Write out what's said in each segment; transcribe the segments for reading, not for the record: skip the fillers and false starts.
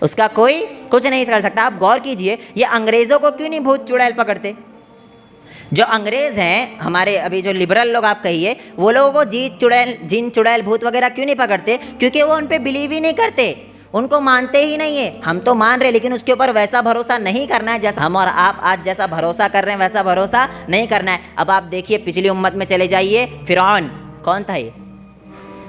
उसका कोई कुछ नहीं कर सकता। आप गौर कीजिए, ये अंग्रेज़ों को क्यों नहीं भूत चुड़ैल पकड़ते? जो अंग्रेज़ हैं हमारे, अभी जो लिबरल लोग आप कहिए, वो लोगों को जिन चुड़ैल भूत वगैरह क्यों नहीं पकड़ते? क्योंकि वो उन पे बिलीव ही नहीं करते, उनको मानते ही नहीं है। हम तो मान रहे, लेकिन उसके ऊपर वैसा भरोसा नहीं करना है जैसा हम और आप आज जैसा भरोसा कर रहे हैं, वैसा भरोसा नहीं करना है। अब आप देखिए पिछली उम्मत में चले जाइए, फ़िरौन कौन था? ये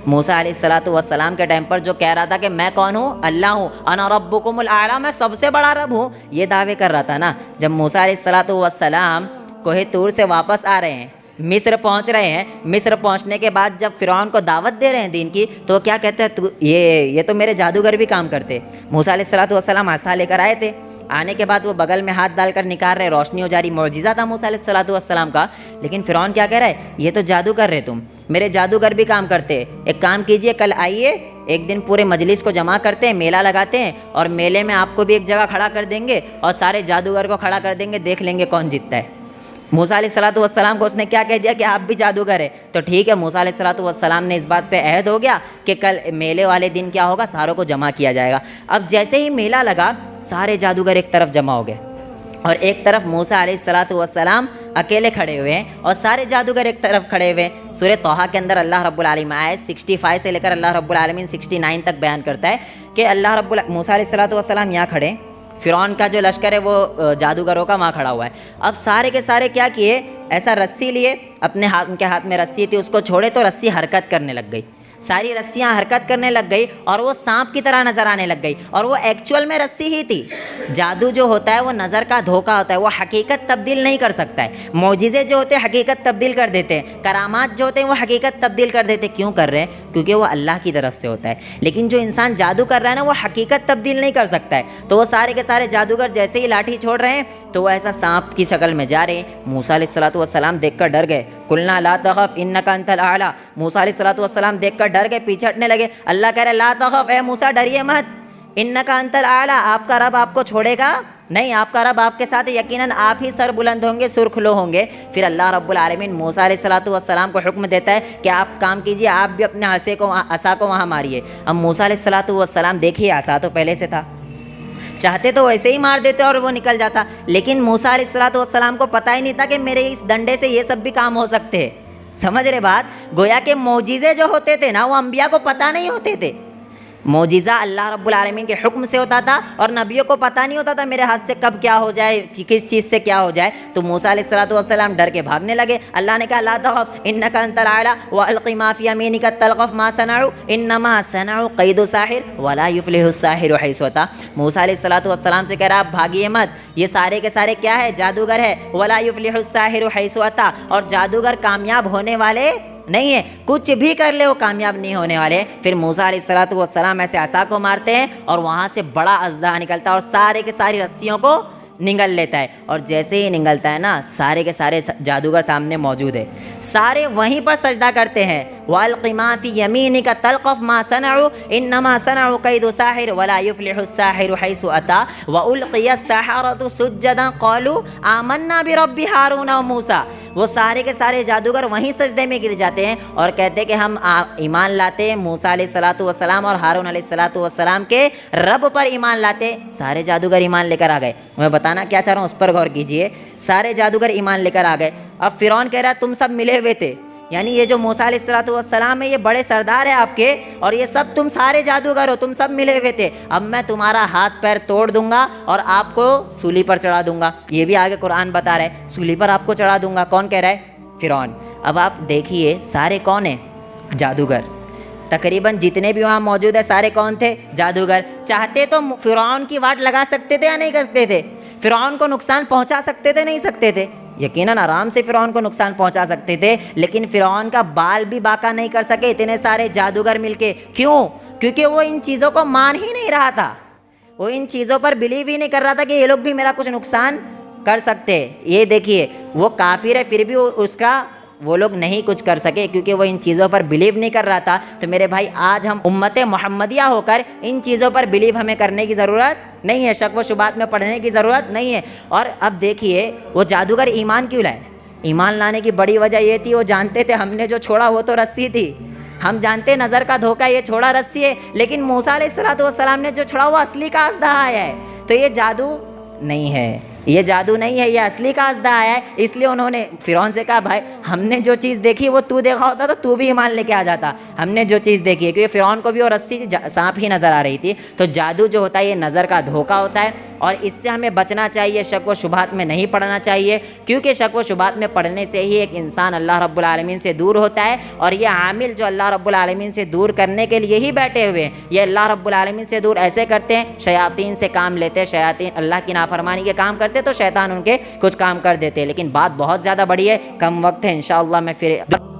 मूसा अलैहिस्सलातु वस्सलाम के टाइम पर जो कह रहा था कि मैं कौन हूँ? अल्लाह हूँ, अना रब्बुकुमुल आला, मैं सबसे बड़ा रब हूँ, ये दावे कर रहा था ना। जब मूसा अलैहिस्सलातु वस्सलाम कोहे तूर से वापस आ रहे हैं, मिस्र पहुंच रहे हैं, मिस्र पहुंचने के बाद जब फ़िरौन को दावत दे रहे हैं दीन की, तो क्या कहते हैं? तू ये तो मेरे जादूगर भी काम करते। मूसा अलैहिस्सलातु वस्सलाम आसा लेकर आए थे, आने के बाद वो बगल में हाथ डालकर निकाल रहे, रोशनी हो जा रही, मौजिज़ा था मूसा अलैहिस्सलातु वस्सलाम का। लेकिन फ़िरौन क्या कह रहा है? ये तो जादू कर रहे तुम, मेरे जादूगर भी काम करते। एक काम कीजिए, कल आइए, एक दिन पूरे मजलिस को जमा करते हैं, मेला लगाते हैं, और मेले में आपको भी एक जगह खड़ा कर देंगे और सारे जादूगर को खड़ा कर देंगे, देख लेंगे कौन जीतता है। मूसा अलैहिस्सलातु वस्सलाम को उसने क्या कह दिया कि आप भी जादूगर है। तो ठीक है, मूसा अलैहिस्सलातु वस्सलाम ने इस बात पे अहद हो गया कि कल मेले वाले दिन क्या होगा, सारों को जमा किया जाएगा। अब जैसे ही मेला लगा, सारे जादूगर एक तरफ जमा हो गए और एक तरफ मूसा अलैहिस्सलातु वस्सलाम अकेले खड़े हुए हैं और सारे जादूगर एक तरफ खड़े हुए हैं। सूरह तोहा के अंदर अल्लाह रब्बुल आलमीन आयत 65 से लेकर अल्लाह रब्बुल आलमीन 69 तक बयान करता है कि मूसा अलैहिस्सलातु वस्सलाम यहाँ खड़े, फ़िरौन का जो लश्कर है वो जादूगरों का वहाँ खड़ा हुआ है। अब सारे के सारे क्या किए, ऐसा रस्सी लिए, अपने हाथ, उनके हाथ में रस्सी थी, उसको छोड़े तो रस्सी हरकत करने लग गई, सारी रस्सियाँ हरकत करने लग गई और वो सांप की तरह नज़र आने लग गई, और वो एक्चुअल में रस्सी ही थी। जादू जो होता है वो नज़र का धोखा होता है, वो हकीकत तब्दील नहीं कर सकता है। मौजिज़े जो होते हैं हकीकत तब्दील कर देते हैं, करामात जो होते हैं वो हकीकत तब्दील कर देते हैं। क्यों कर रहे हैं? क्योंकि वो अल्लाह की तरफ से होता है। लेकिन जो इंसान जादू कर रहा है ना, वो हकीकत तब्दील नहीं कर सकता है। तो वो सारे के सारे जादूगर जैसे ही लाठी छोड़ रहे हैं तो वो ऐसा सांप की शक्ल में जा रहे हैं। मूसा अलैहिस्सलातु वस्सलाम देखकर डर गए, कुलना ला तखफ इन्नका अंतल आला। मूसा अलैहिस्सलातु वस्सलाम देखकर डर गए, पीछे हटने लगे। अल्लाह कह रहे ला तखफ, ए मूसा डरिए मत, इन्नका अंतल आला, आपका रब आपको छोड़ेगा नहीं, आपका रब आपके साथ है, यकीनन आप ही सर बुलंद होंगे, सुरखलो होंगे। फिर अल्लाह रब्बुल आलमीन मूसा अलैहिस्सलातु वस्सलाम को हुक्म देता है कि आप काम कीजिए, आप भी अपने असा को वहाँ मारिए। अब मूसा अलैहिस्सलातु वस्सलाम, देखिए आसा तो पहले से था, चाहते तो वैसे ही मार देते और वो निकल जाता, लेकिन मूसा अलैहिस्सलातु वस्सलाम को पता ही नहीं था कि मेरे इस डंडे से ये सब भी काम हो सकते हैं। समझ रहे बात? गोया के मौजिज़े जो होते थे ना, वो अंबिया को पता नहीं होते थे। मौजिज़ा अल्लाह रब्बुल आलमीन के हुक्म से होता था और नबियों को पता नहीं होता था मेरे हाथ से कब क्या हो जाए, किस चीज़ से क्या हो जाए। तो मूसा अलैहिस्सलातु वस्सलाम डर के भागने लगे। अल्लाह ने कहा ला तखफ इन्नका अंतल आला व अलक़ी मा फ़ी यमीनिका तल्क़फ़ मा सनअू इन्नमा सनअू क़ैदु साहिर वला युफ़्लिहु साहिरु हैसु अता। मूसा अलैहिस्सलातु वस्सलाम से कह रहा आप भागिए मत, ये सारे के सारे क्या है? जादूगर है। वला युफ़्लिहु साहिरु हैसु अता, और जादूगर कामयाब होने वाले नहीं है, कुछ भी कर ले वो कामयाब नहीं होने वाले। फिर मूसा अलैहिस्सलातु वस्सलाम ऐसे आसा को मारते हैं और वहाँ से बड़ा अज़दा निकलता है और सारे के सारी रस्सियों को निगल लेता है। और जैसे ही निगलता है ना, सारे के सारे जादूगर सामने मौजूद है, सारे वहीं पर सजदा करते हैं। वल्क़ी मा फ़ी यमीनिका तल्क़फ़ मा सनअू इन्नमा सनअू कैदु साहिर वला युफ़्लिहु साहिरु हैसु अता व उल्क़िया सहारतु सुज्जदा क़ालू आमन्ना बिरब्बि हारून व मूसा। वो सारे के सारे जादूगर वहीं सजदे में गिर जाते हैं और कहते हैं कि हम ईमान लाते हैं मूसा अलैहिस्सलातु वस्सलाम और हारून अलैहिस्सलातु वस्सलाम के रब पर ईमान लाते। सारे जादूगर ईमान लेकर आ गए। मैं बताना क्या चाह रहा हूँ उस पर गौर कीजिए। सारे जादूगर ईमान लेकर आ गए। अब फ़िरौन कह रहा है तुम सब मिले हुए थे, यानी ये जो मूसा अलैहिस्सलातु वस्सलाम है ये बड़े सरदार है आपके, और ये सब तुम सारे जादूगर हो, तुम सब मिले हुए थे। अब मैं तुम्हारा हाथ पैर तोड़ दूंगा और आपको सूली पर चढ़ा दूंगा। ये भी आगे कुरान बता रहा है, सूली पर आपको चढ़ा दूंगा। कौन कह रहा है? फ़िरौन। अब आप देखिए सारे कौन है? जादूगर। तकरीबन जितने भी वहाँ मौजूद है सारे कौन थे? जादूगर। चाहते तो फ़िरौन की वाट लगा सकते थे या नहीं कर सकते थे? फ़िरौन को नुकसान पहुँचा सकते थे नहीं सकते थे? यकीनन आराम से फ़िरौन को नुकसान पहुंचा सकते थे, लेकिन फ़िरौन का बाल भी बाका नहीं कर सके इतने सारे जादूगर मिलके। क्यों? क्योंकि वो इन चीज़ों को मान ही नहीं रहा था, वो इन चीज़ों पर बिलीव ही नहीं कर रहा था कि ये लोग भी मेरा कुछ नुकसान कर सकते। ये देखिए वो काफिर है, फिर भी वो लोग नहीं कुछ कर सके क्योंकि वो इन चीज़ों पर बिलीव नहीं कर रहा था। तो मेरे भाई आज हम उम्मत मोहम्मदिया होकर इन चीज़ों पर बिलीव हमें करने की ज़रूरत नहीं है, शक व शुबात में पढ़ने की ज़रूरत नहीं है। और अब देखिए वो जादूगर ईमान क्यों लाए? ईमान लाने की बड़ी वजह ये थी, वो जानते थे हमने जो छोड़ा वो तो रस्सी थी, हम जानते हैं नज़र का धोखा, ये छोड़ा रस्सी है, लेकिन मूसा अलैहिस्सलाम ने जो छोड़ा वो असली का अजदा है, तो ये जादू नहीं है, ये जादू नहीं है, ये असली का अजदा है। इसलिए उन्होंने फ़िरौन से कहा भाई हमने जो चीज़ देखी वो तू देखा होता तो तू भी ईमान लेके आ जाता, हमने जो चीज़ देखी है, क्योंकि फ़िरौन को भी वो रस्सी सांप ही नज़र आ रही थी। तो जादू जो होता है ये नज़र का धोखा होता है, और इससे हमें बचना चाहिए, शक व शुबहात में नहीं पड़ना चाहिए, क्योंकि शक व शुबहात में पड़ने से ही एक इंसान अल्लाह रब्बुल आलमीन से दूर होता है। और ये आमिल जो अल्लाह रब्बुल आलमीन से दूर करने के लिए ही बैठे हुए हैं, ये अल्लाह रब्बुल आलमीन से दूर ऐसे करते हैं, शयातीन से काम लेते हैं, शयातीन अल्लाह की नाफरमानी के काम करते तो शैतान उनके कुछ काम कर देते हैं। लेकिन बात बहुत ज़्यादा बड़ी है, कम वक्त है, इंशाअल्लाह मैं फिर